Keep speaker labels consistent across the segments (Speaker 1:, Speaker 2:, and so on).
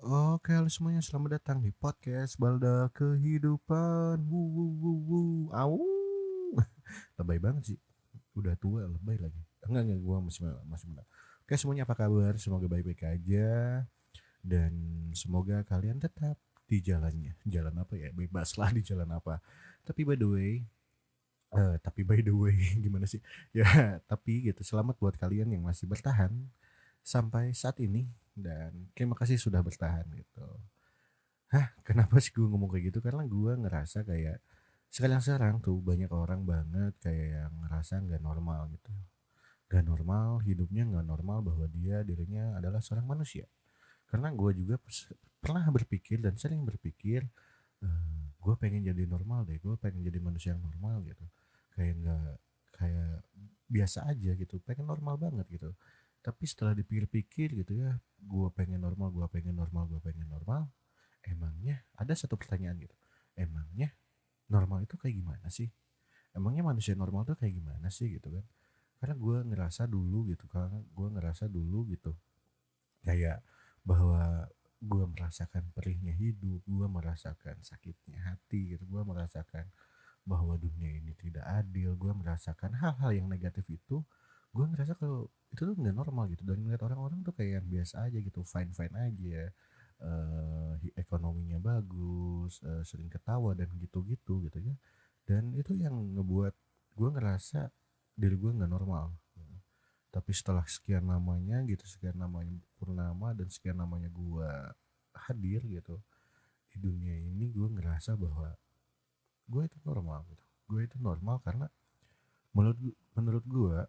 Speaker 1: Oke, halo semuanya, selamat datang di podcast Balda Kehidupan. Au. Lebay banget sih. Udah tua, lebay lagi. Enggak, gua masih muda. Oke, semuanya apa kabar? Semoga baik-baik aja dan semoga kalian tetap di jalannya. Jalan apa ya? Bebaslah di jalan apa. Tapi by the way, gimana sih? Ya, tapi gitu. Selamat buat kalian yang masih bertahan sampai saat ini dan terima kasih sudah bertahan gitu. Hah, kenapa sih gue ngomong kayak gitu? Karena gue ngerasa kayak sekarang-sekarang tuh banyak orang banget kayak yang ngerasa nggak normal gitu. Nggak normal, hidupnya nggak normal bahwa dirinya adalah seorang manusia. Karena gue juga pernah berpikir dan sering berpikir, gue pengen jadi normal deh, gue pengen jadi manusia yang normal gitu. Kayak nggak, kayak biasa aja gitu, pengen normal banget gitu. Tapi setelah dipikir-pikir gitu ya, gue pengen normal, gue pengen normal, gue pengen normal. Emangnya ada satu pertanyaan gitu. Emangnya normal itu kayak gimana sih? Emangnya manusia normal tuh kayak gimana sih gitu kan? Karena gue ngerasa dulu gitu kayak bahwa gue merasakan perihnya hidup, gue merasakan sakitnya hati gitu, gue merasakan bahwa dunia ini tidak adil, gue merasakan hal-hal yang negatif itu, gue ngerasa kalau itu tuh nggak normal gitu dan ngeliat orang-orang tuh kayak yang biasa aja gitu, fine fine aja, ekonominya bagus, sering ketawa dan gitu-gitu gitu ya, dan itu yang ngebuat gue ngerasa diri gue nggak normal. Tapi setelah sekian lamanya gitu, sekian namanya purnama dan sekian namanya gue hadir gitu di dunia ini, gue ngerasa bahwa gue itu normal gitu. Gue itu normal karena menurut gue,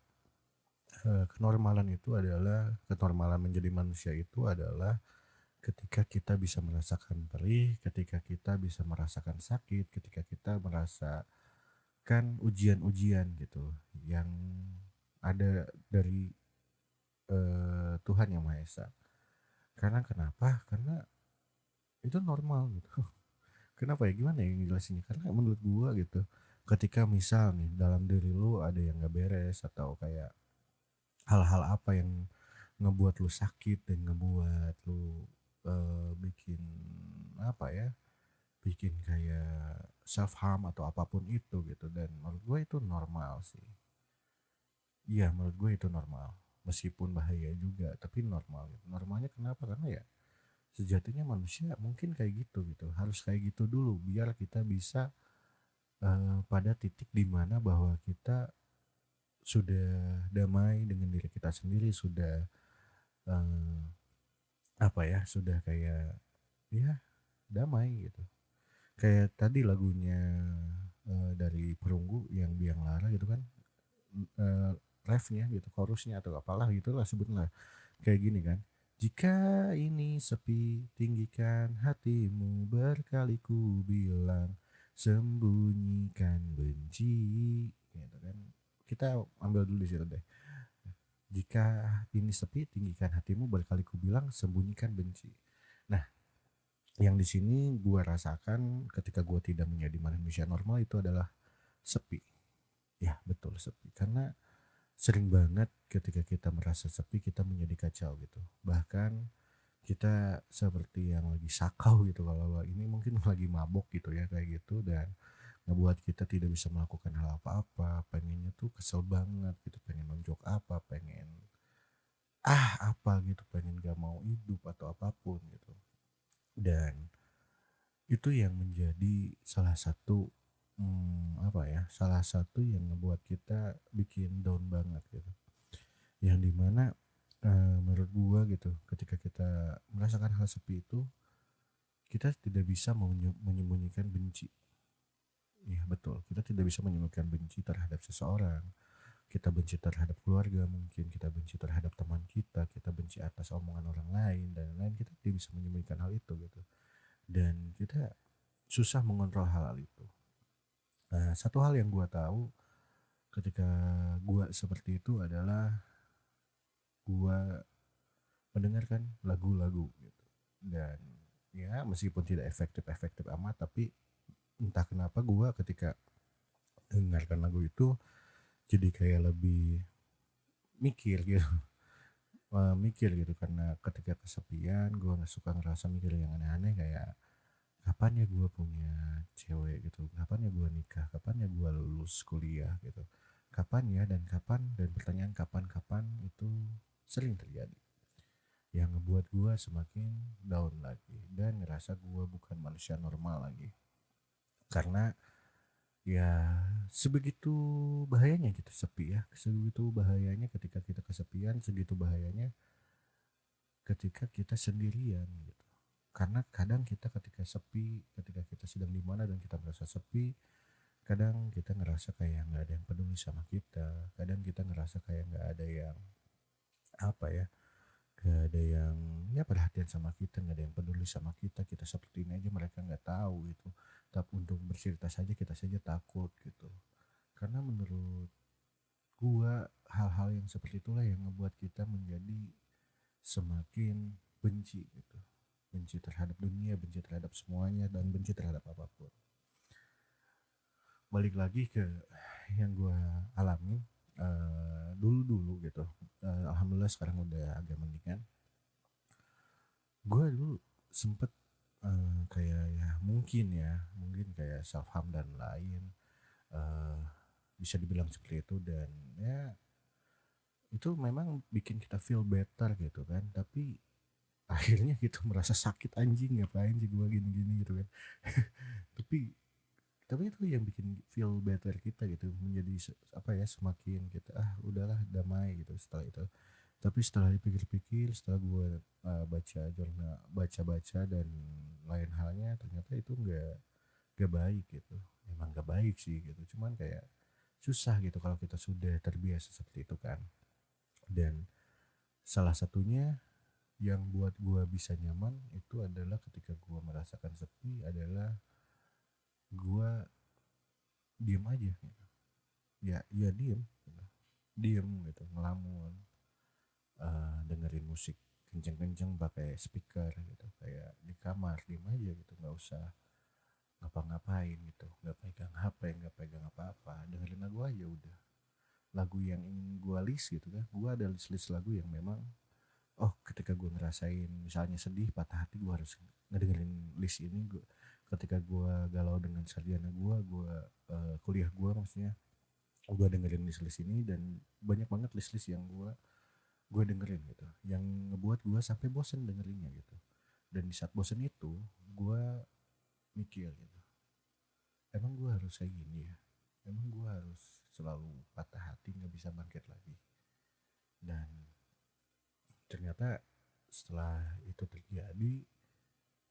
Speaker 1: kenormalan menjadi manusia itu adalah ketika kita bisa merasakan perih, ketika kita bisa merasakan sakit, ketika kita merasakan ujian-ujian gitu yang ada dari Tuhan Yang Maha Esa. Karena kenapa? Karena itu normal gitu. Kenapa ya? Gimana ya ngejelasinnya? Karena menurut gua gitu, ketika misal nih dalam diri lu ada yang gak beres atau kayak hal-hal apa yang ngebuat lu sakit dan ngebuat lu bikin apa ya? Bikin kayak self harm atau apapun itu gitu, dan menurut gue itu normal sih. Iya, menurut gue itu normal. Meskipun bahaya juga, tapi normal gitu. Normalnya kenapa? Karena ya sejatinya manusia mungkin kayak gitu gitu. Harus kayak gitu dulu biar kita bisa pada titik dimana bahwa kita sudah damai dengan diri kita sendiri, sudah eh, apa ya, sudah kayak ya damai gitu. Kayak tadi lagunya dari Perunggu yang Biang Lara gitu kan, eh, refnya gitu, chorusnya atau apalah gitulah sebutlah, kayak gini kan. Jika ini sepi, tinggikan hatimu, berkali ku bilang, sembunyikan benci, gitu kan. Kita ambil dulu di situ deh. Jika ini sepi, tinggikan hatimu, berkali ku bilang, sembunyikan benci. Nah, yang di sini gue rasakan ketika gue tidak menjadi manusia normal itu adalah sepi. Ya, betul sepi. Karena sering banget ketika kita merasa sepi kita menjadi kacau gitu. Bahkan kita seperti yang lagi sakau gitu, kalau ini mungkin lagi mabok gitu ya kayak gitu, dan ngebuat kita tidak bisa melakukan hal apa-apa, pengennya tuh kesel banget gitu, pengen nonjok apa, pengen apa gitu, pengen gak mau hidup atau apapun gitu. Dan itu yang menjadi salah satu salah satu yang ngebuat kita bikin down banget gitu, yang dimana menurut gua gitu ketika kita merasakan hal seperti itu kita tidak bisa menyembunyikan benci. Iya betul, kita tidak bisa menyembunyikan benci terhadap seseorang. Kita benci terhadap keluarga, mungkin kita benci terhadap teman kita benci atas omongan orang lain dan lain-lain, kita tidak bisa menyembunyikan hal itu gitu. Dan kita susah mengontrol hal-hal itu. Nah, satu hal yang gua tahu ketika gua seperti itu adalah gua mendengarkan lagu-lagu gitu. Dan ya meskipun tidak efektif-efektif amat, tapi entah kenapa gue ketika dengarkan lagu itu jadi kayak lebih mikir gitu. mikir gitu karena ketika kesepian gue nggak suka ngerasa mikir yang aneh-aneh kayak kapan ya gue punya cewek gitu, kapan ya gue nikah, kapan ya gue lulus kuliah gitu, kapan ya dan pertanyaan kapan-kapan itu sering terjadi yang ngebuat gue semakin down lagi dan ngerasa gue bukan manusia normal lagi karena ya sebegitu bahayanya gitu sepi ya, sebegitu bahayanya ketika kita kesepian, segitu bahayanya ketika kita sendirian gitu. Karena kadang kita ketika sepi, ketika kita sedang di mana dan kita merasa sepi, kadang kita ngerasa kayak nggak ada yang peduli sama kita, kadang kita ngerasa kayak nggak ada yang apa ya, nggak ada yang ya perhatian sama kita, nggak ada yang peduli sama kita, kita seperti ini aja mereka nggak tahu gitu. Tapi untuk bercerita saja kita saja takut gitu. Karena menurut gua hal-hal yang seperti itulah yang ngebuat kita menjadi semakin benci gitu, benci terhadap dunia, benci terhadap semuanya, dan benci terhadap apapun. Balik lagi ke yang gue alami dulu-dulu gitu. Alhamdulillah sekarang udah agak mendingan. Gue dulu sempet kayak ya mungkin kayak self harm dan lain, eh, bisa dibilang seperti itu, dan ya itu memang bikin kita feel better gitu kan, tapi akhirnya gitu merasa sakit, anjing ngapain sih gue gini-gini gitu kan. tapi tapi itu yang bikin feel better kita gitu, menjadi apa ya, semakin kita udahlah damai gitu setelah itu. Tapi setelah dipikir-pikir, setelah gue baca jurnal, baca-baca dan lain halnya, ternyata itu nggak baik gitu. Emang nggak baik sih gitu, cuman kayak susah gitu kalau kita sudah terbiasa seperti itu kan. Dan salah satunya yang buat gue bisa nyaman itu adalah ketika gue merasakan sepi adalah gue diem aja gitu. Ya diem gitu. Diem gitu, ngelamun, dengerin musik kenceng-kenceng pakai speaker gitu, kayak di kamar diem aja gitu, nggak usah ngapa-ngapain gitu, nggak pegang HP, nggak pegang apa-apa, dengerin lagu aja udah, lagu yang ingin gue list gitu kan. Gue ada list-list lagu yang memang ketika gue ngerasain misalnya sedih, patah hati, gue harus ngedengerin list ini. Ketika gue galau dengan sarjana gue kuliah gue maksudnya, gue dengerin list-list ini, dan banyak banget list-list yang gue dengerin gitu, yang ngebuat gue sampai bosen dengerinnya gitu. Dan di saat bosen itu gue mikir gitu, emang gue harus kayak gini ya, emang gue harus selalu patah hati nggak bisa bangkit lagi. Dan ternyata setelah itu terjadi,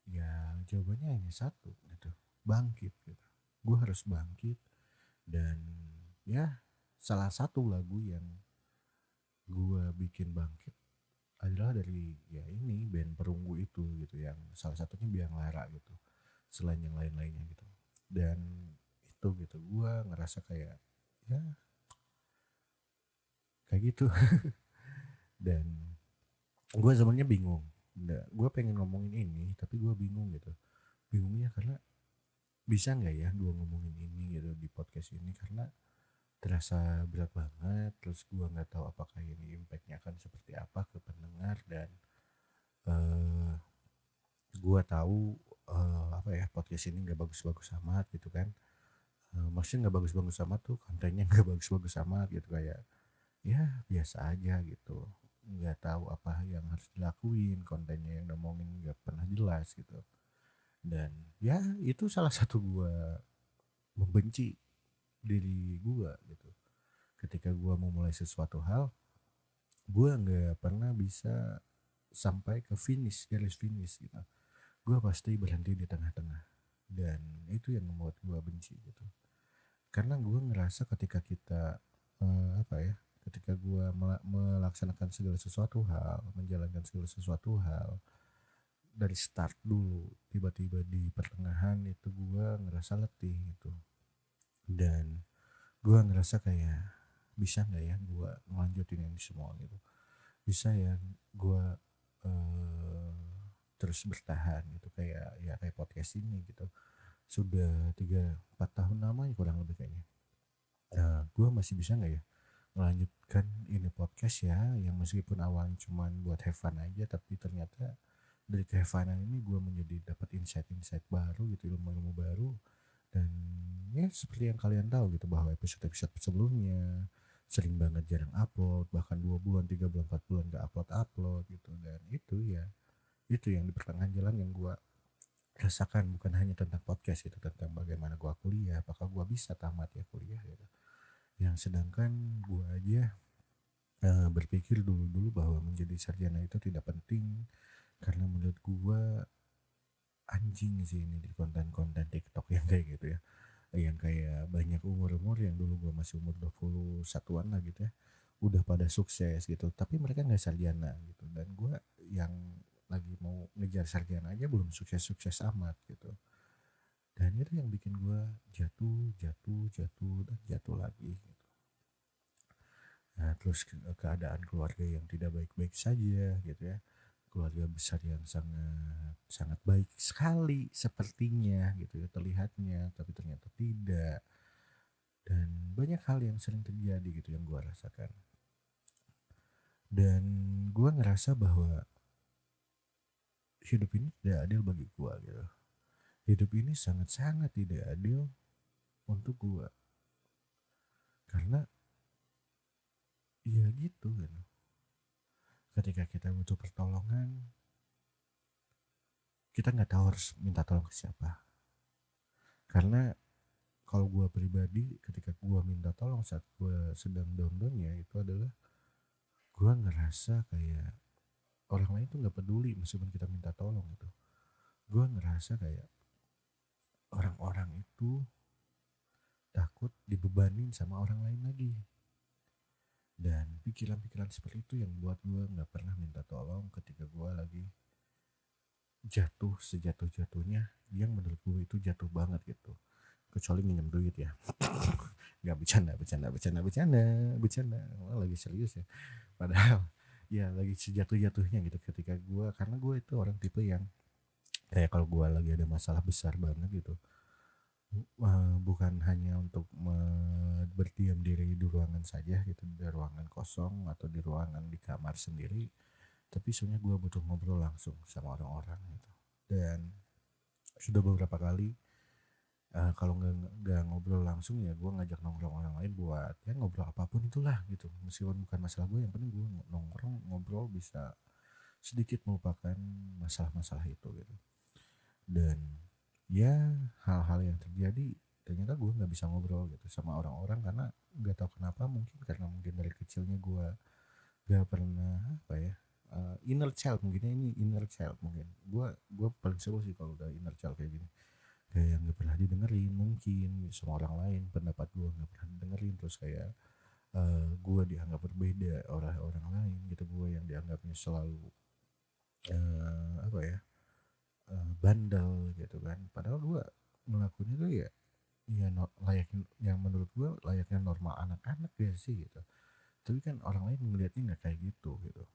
Speaker 1: ya jawabannya hanya satu gitu, bangkit gitu. Gue harus bangkit. Dan ya salah satu lagu yang gue bikin bangkit adalah dari ya ini band Perunggu itu gitu, yang salah satunya Biang Lara gitu, selain yang lain-lainnya gitu. Dan itu gitu gue ngerasa kayak ya kayak gitu. Dan gue sebenarnya bingung, gue pengen ngomongin ini tapi gue bingung gitu, bingungnya karena bisa nggak ya gue ngomongin ini gitu di podcast ini, karena terasa berat banget. Terus gue nggak tahu apakah ini impactnya akan seperti apa ke pendengar. Dan uh, gue tahu apa ya, podcast ini nggak bagus-bagus amat gitu kan. Maksudnya nggak bagus-bagus amat tuh, kontennya nggak bagus-bagus amat gitu, kayak ya biasa aja gitu, nggak tahu apa yang harus dilakuin, kontennya yang ngomongin nggak pernah jelas gitu. Dan ya itu salah satu gue membenci diri gue gitu. Ketika gue mau mulai sesuatu hal, gue nggak pernah bisa sampai ke finish, garis finish gitu. Gue pasti berhenti di tengah-tengah. Dan itu yang membuat gue benci gitu. Karena gue ngerasa ketika kita apa ya, ketika gue melaksanakan segala sesuatu hal, menjalankan segala sesuatu hal dari start dulu, tiba-tiba di pertengahan itu gue ngerasa letih gitu. Dan gue ngerasa kayak bisa nggak ya gue ngelanjutin ini semua gitu, bisa ya gue uh, terus bertahan gitu, kayak ya kayak podcast ini gitu, sudah 3-4 tahun lamanya kurang lebih kayaknya. Gue masih bisa nggak ya ngelanjut kan ini podcast ya, yang meskipun awalnya cuman buat have fun aja, tapi ternyata dari ke have fun-an ini gue menjadi dapat insight-insight baru gitu, ilmu-ilmu baru. Dan ya seperti yang kalian tahu gitu, bahwa episode-episode sebelumnya sering banget jarang upload, bahkan 2 bulan, 3 bulan, 4 bulan gak upload-upload gitu. Dan itu ya, itu yang di pertengahan jalan yang gue rasakan, bukan hanya tentang podcast itu, tentang bagaimana gue kuliah, apakah gue bisa tamat ya kuliah gitu. Yang sedangkan gue aja berpikir dulu-dulu bahwa menjadi sarjana itu tidak penting, karena menurut gue anjing sih ini di konten-konten TikTok yang kayak gitu ya, yang kayak banyak umur-umur yang dulu gue masih umur 21-an lah gitu ya, udah pada sukses gitu, tapi mereka nggak sarjana gitu. Dan gue yang lagi mau ngejar sarjana aja belum sukses-sukses amat gitu. Dan itu yang bikin gue jatuh, jatuh, jatuh, dan jatuh lagi gitu. Nah, terus keadaan keluarga yang tidak baik-baik saja gitu ya. Keluarga besar yang sangat sangat baik sekali sepertinya gitu ya terlihatnya, tapi ternyata tidak. Dan banyak hal yang sering terjadi gitu yang gue rasakan. Dan gue ngerasa bahwa hidup ini tidak adil bagi gue gitu. Hidup ini sangat-sangat tidak adil untuk gue. Karena ya gitu kan. Ketika kita butuh pertolongan, kita nggak tahu harus minta tolong ke siapa. Karena kalau gue pribadi, ketika gue minta tolong saat gue sedang down-downnya, itu adalah gue ngerasa kayak orang lain tuh nggak peduli meskipun kita minta tolong gitu. Gue ngerasa kayak orang-orang itu takut dibebanin sama orang lain lagi. Dan pikiran-pikiran seperti itu yang buat gue nggak pernah minta tolong ketika gue lagi jatuh sejatuh-jatuhnya, yang menurut gue itu jatuh banget gitu. Kecuali minjem duit ya. Nggak, bercanda, lagi serius ya. Padahal ya lagi sejatuh-jatuhnya gitu ketika gue, karena gue itu orang tipe yang kayak kalau gue lagi ada masalah besar banget gitu, bukan hanya untuk berdiam diri di ruangan saja gitu, di ruangan kosong atau di ruangan di kamar sendiri, tapi sebenarnya gue butuh ngobrol langsung sama orang-orang gitu. Dan sudah beberapa kali kalau nggak ngobrol langsung ya gue ngajak nongkrong orang lain buat ya ngobrol apapun itulah gitu, meskipun bukan masalah gue, yang penting gue nongkrong ngobrol bisa sedikit melupakan masalah-masalah itu gitu. Dan ya hal-hal yang terjadi, ternyata gue nggak bisa ngobrol gitu sama orang-orang karena nggak tahu kenapa, mungkin dari kecilnya gue gak pernah apa ya, inner child mungkin ya, ini inner child mungkin gue paling sebel sih kalau udah inner child kayak gini, kayak nggak pernah didengerin mungkin sama orang lain, pendapat gue nggak pernah didengerin, terus kayak gue dianggap berbeda oleh orang lain gitu, gue yang dianggapnya selalu apa ya, bandel gitu kan, padahal gue ngelakuin itu ya layak, yang menurut gue layaknya normal anak-anak ya sih gitu, tapi kan orang lain ngelihatnya nggak kayak gitu gitu.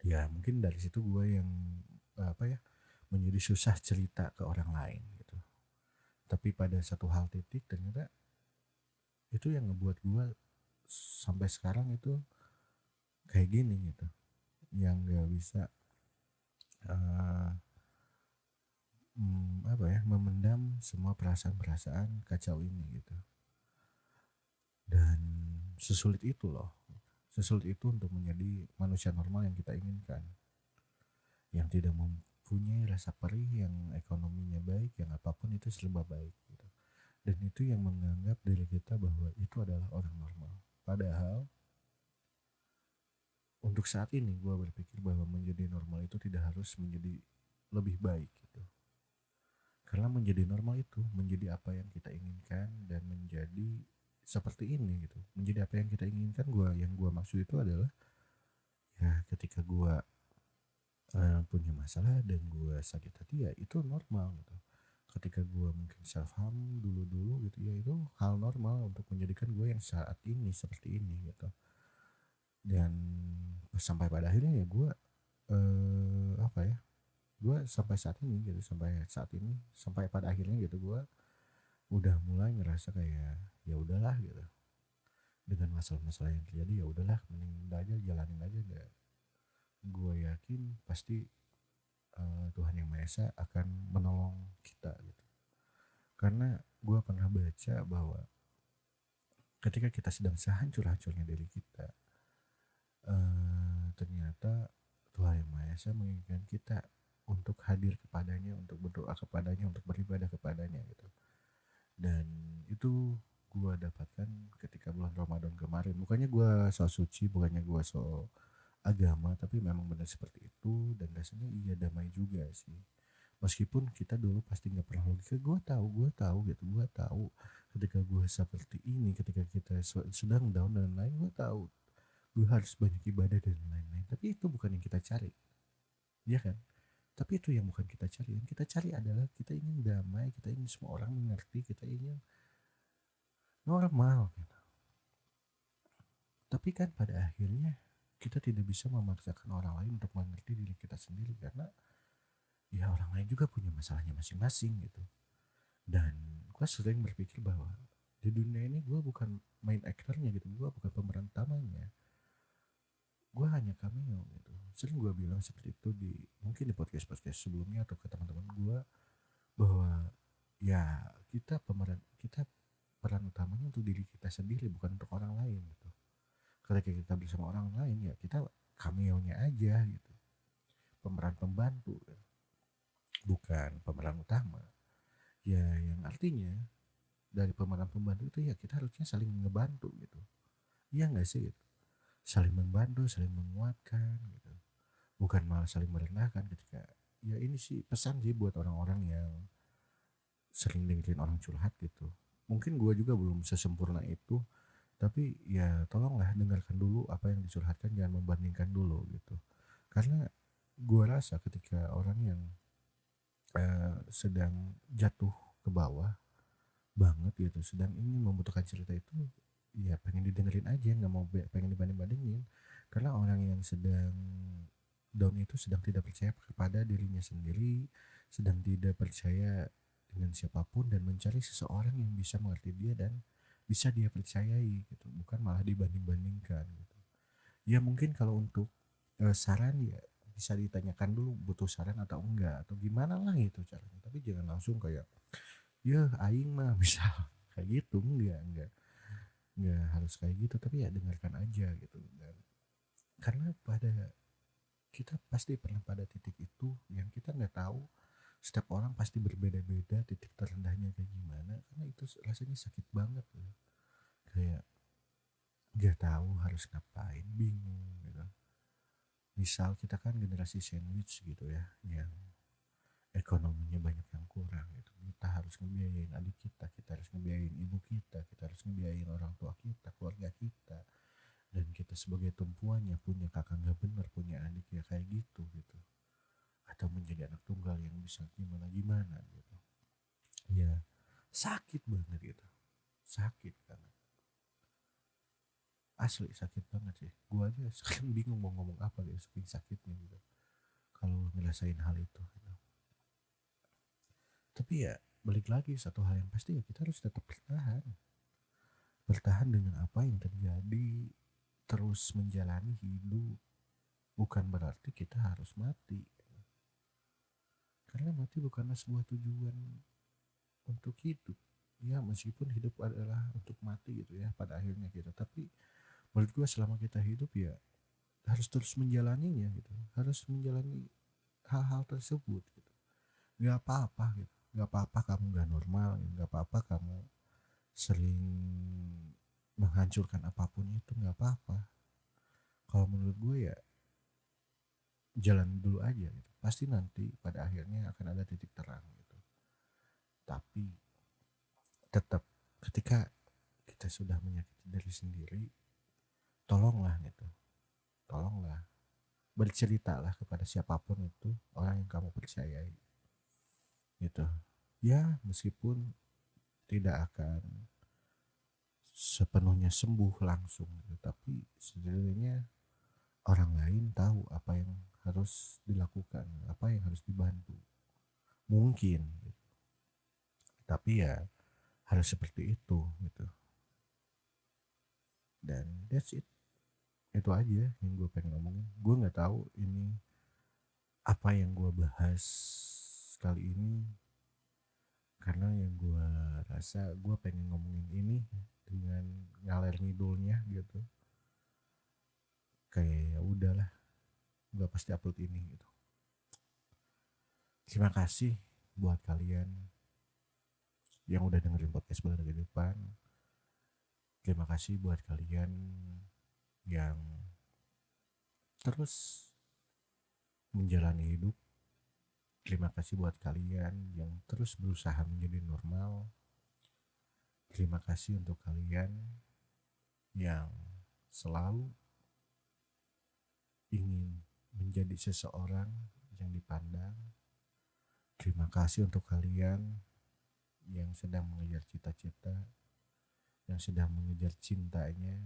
Speaker 1: Ya mungkin dari situ gue yang apa ya, menjadi susah cerita ke orang lain gitu. Tapi pada satu hal titik ternyata itu yang ngebuat gue sampai sekarang itu kayak gini gitu, yang nggak bisa uh, apa ya, memendam semua perasaan-perasaan kacau ini gitu. Dan sesulit itu loh, sesulit itu untuk menjadi manusia normal yang kita inginkan, yang tidak mempunyai rasa perih, yang ekonominya baik, yang apapun itu serba baik gitu. Dan itu yang menganggap diri kita bahwa itu adalah orang normal. Padahal untuk saat ini gue berpikir bahwa menjadi normal itu tidak harus menjadi lebih baik gitu. Karena menjadi normal itu menjadi apa yang kita inginkan dan menjadi seperti ini gitu. Menjadi apa yang kita inginkan, yang gue maksud itu adalah ya ketika gue punya masalah dan gue sakit hati ya itu normal gitu. Ketika gue mungkin self harm dulu-dulu gitu ya, itu hal normal untuk menjadikan gue yang saat ini seperti ini gitu. Dan sampai pada akhirnya ya gue apa ya, gue sampai saat ini gitu, sampai pada akhirnya gitu gue udah mulai ngerasa kayak ya udahlah gitu. dengan masalah-masalah yang terjadi, ya udahlah mending udah aja jalanin aja deh. Gue yakin pasti Tuhan Yang Maha Esa akan menolong kita gitu. Karena gue pernah baca bahwa ketika kita sedang sehancur-hancurnya diri kita, ternyata Tuhan Yang Maha Esa menginginkan kita untuk hadir kepadanya, untuk berdoa kepadanya, untuk beribadah kepadanya gitu. Dan itu gue dapatkan ketika bulan Ramadan kemarin. Bukannya gue so suci, bukannya gue so agama, tapi memang benar seperti itu. Dan rasanya iya damai juga sih. Meskipun kita dulu pasti nggak pernah logika, gue tahu gitu, gue tahu ketika gue seperti ini, ketika kita sedang down dan lain, gue tahu gue harus banyak ibadah dan lain-lain. Tapi itu bukan yang kita cari, ya kan? Tapi itu yang bukan kita cari. Yang kita cari adalah kita ingin damai, kita ingin semua orang mengerti, kita ingin normal gitu. Tapi kan pada akhirnya kita tidak bisa memaksakan orang lain untuk mengerti diri kita sendiri, karena ya orang lain juga punya masalahnya masing-masing gitu. Dan gue sering berpikir bahwa di dunia ini gue bukan main aktornya gitu, gue bukan pemeran utamanya, gue hanya cameo gitu. Sering gue bilang seperti itu di mungkin di podcast sebelumnya atau ke teman-teman gue, bahwa ya kita peran utamanya untuk diri kita sendiri, bukan untuk orang lain gitu. Ketika kita bersama orang lain, ya kita cameo-nya aja gitu, pemeran pembantu gitu, bukan pemeran utama. Ya yang artinya dari pemeran pembantu itu ya kita harusnya saling ngebantu gitu, iya nggak sih gitu? Saling membantu, saling menguatkan gitu, bukan malah saling merendahkan ketika, ya ini sih pesan sih buat orang-orang yang sering dengerin orang curhat gitu. Mungkin gue juga belum sesempurna itu, tapi ya tolonglah dengarkan dulu apa yang dicurhatkan, jangan membandingkan dulu gitu. Karena gue rasa ketika orang yang sedang jatuh ke bawah banget gitu, sedang ingin membutuhkan cerita itu, ya pengen didengerin aja, nggak mau pengen dibanding-bandingin. Karena orang yang sedang down itu sedang tidak percaya kepada dirinya sendiri, sedang tidak percaya dengan siapapun, dan mencari seseorang yang bisa mengerti dia dan bisa dia percayai gitu, bukan malah dibanding-bandingkan gitu. Ya mungkin kalau untuk saran, ya bisa ditanyakan dulu butuh saran atau enggak atau gimana lah gitu caranya, tapi jangan langsung kayak ya aing mah bisa kayak gitu, enggak harus kayak gitu, tapi ya dengarkan aja gitu. Dan karena kita pasti pernah pada titik itu yang kita nggak tahu, setiap orang pasti berbeda-beda titik terendahnya kayak gimana, karena itu rasanya sakit banget loh. Kayak nggak tahu harus ngapain, bingung gitu. Misal kita kan generasi sandwich gitu ya, yang ekonominya banyak yang kurang gitu, kita harus ngebiayain adik kita harus ngebiayain ibu kita harus ngebiayain orang tua kita, keluarga kita, dan kita sebagai tumpuannya punya kakak nggak bener, punya adik ya kayak gitu gitu, atau menjadi anak tunggal yang bisa gimana gimana gitu. Ya sakit banget gitu, sakit banget, asli sakit banget sih. Gua aja sekarang bingung mau ngomong apa gitu, saking sakitnya gitu kalau ngerasain hal itu gitu. Tapi ya balik lagi, satu hal yang pasti ya kita harus tetap bertahan dengan apa yang terjadi, terus menjalani hidup. Bukan berarti kita harus mati, karena mati bukanlah sebuah tujuan untuk hidup. Ya meskipun hidup adalah untuk mati gitu ya pada akhirnya gitu, tapi menurut gue selama kita hidup ya harus terus menjalaninya gitu, harus menjalani hal-hal tersebut gitu. Gak apa-apa gitu, gak apa-apa kamu gak normal, gak apa-apa kamu sering menghancurkan apapun, itu gak apa-apa. Kalau menurut gue ya jalan dulu aja gitu, pasti nanti pada akhirnya akan ada titik terang gitu. Tapi tetap ketika kita sudah menyakiti diri sendiri, tolonglah gitu, tolonglah berceritalah kepada siapapun itu, orang yang kamu percayai gitu. Ya meskipun tidak akan sepenuhnya sembuh langsung gitu, tapi setidaknya orang lain tahu apa yang harus dilakukan, apa yang harus dibantu mungkin gitu. Tapi ya harus seperti itu gitu. dan that's it. Itu aja yang gue pengen ngomongin. Gue nggak tahu ini apa yang gue bahas kali ini, karena yang gue rasa gue pengen ngomongin ini dengan ngalir ngidulnya gitu. Kayak ya udahlah, gue pasti upload ini gitu. Terima kasih buat kalian yang udah dengerin podcast Balar Kehidupan. Terima kasih buat kalian yang terus menjalani hidup. Terima kasih buat kalian yang terus berusaha menjadi normal. Terima kasih untuk kalian yang selalu ingin menjadi seseorang yang dipandang. Terima kasih untuk kalian yang sedang mengejar cita-cita, yang sedang mengejar cintanya,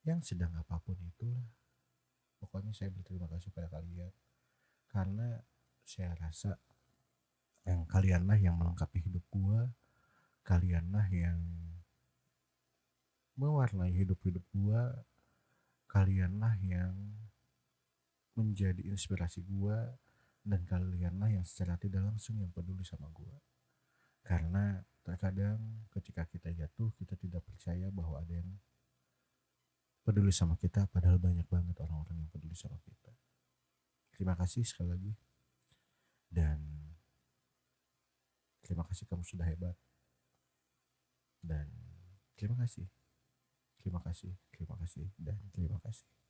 Speaker 1: yang sedang apapun itulah. Pokoknya saya berterima kasih pada kalian, karena saya rasa yang kalianlah yang melengkapi hidup gua, kalianlah yang mewarnai hidup-hidup gua, kalianlah yang menjadi inspirasi gua, dan kalianlah yang secara tidak langsung yang peduli sama gua. Karena terkadang ketika kita jatuh, kita tidak percaya bahwa ada yang peduli sama kita, padahal banyak banget orang-orang yang peduli sama kita. Terima kasih sekali lagi, dan terima kasih kamu sudah hebat, dan terima kasih, dan terima kasih.